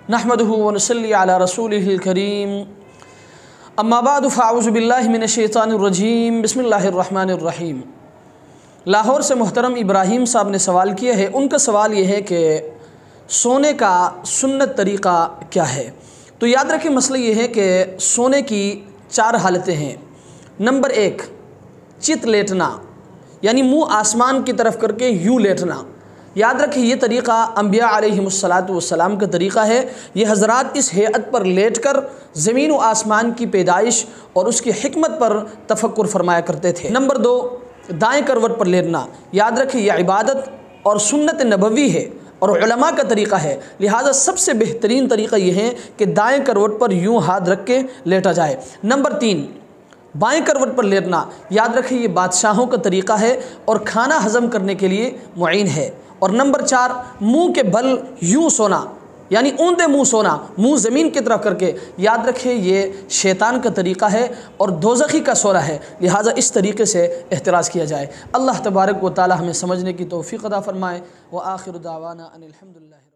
नहमदुहु व नसल्ली अला रसूलिहिल करीम अम्मा बाद फ़अऊज़ु बिल्लाहि मिनश शैतानिर रजीम बिस्मिल्लाहिर रहमानिर रहीम। लाहौर से मुहतरम इब्राहीम साहब ने सवाल किया है। उनका सवाल ये है कि सोने का सुन्नत तरीक़ा क्या है। तो याद रखें, मसला ये है कि सोने की 4 हालतें हैं। नंबर 1, चित लेटना, यानी मुंह आसमान की तरफ करके यूँ लेटना। याद रखें, ये तरीक़ा अंबिया अलैहिमुस्सलातु वस्सलाम का तरीक़ा है। ये हज़रात इस हैअत पर लेट कर ज़मीन व आसमान की पैदाइश और उसकी हिकमत पर तफक्कुर फरमाया करते थे। नंबर 2, दाएँ करवट पर लेटना। याद रखें, यह इबादत और सुन्नत नबवी है और उलमा का तरीक़ा है, लिहाजा सबसे बेहतरीन तरीक़ा यह है कि दाएँ करवट पर यूँ हाथ रख के लेटा जाए। नंबर 3, बाएं करवट पर लेटना। याद रखें, ये बादशाहों का तरीक़ा है और खाना हज़म करने के लिए मुईन है। और नंबर 4, मुंह के बल यूँ सोना, यानी ऊंधे मुंह सोना, मुंह ज़मीन की तरफ करके। याद रखें, ये शैतान का तरीक़ा है और दोज़खी का सोना है, लिहाजा इस तरीक़े से एहतराज़ किया जाए। अल्लाह तबारक व तआला हमें समझने की तौफ़ीक़ अता फ़रमाए। व आखिर दावाना अनिल हम्दुलिल्लाह।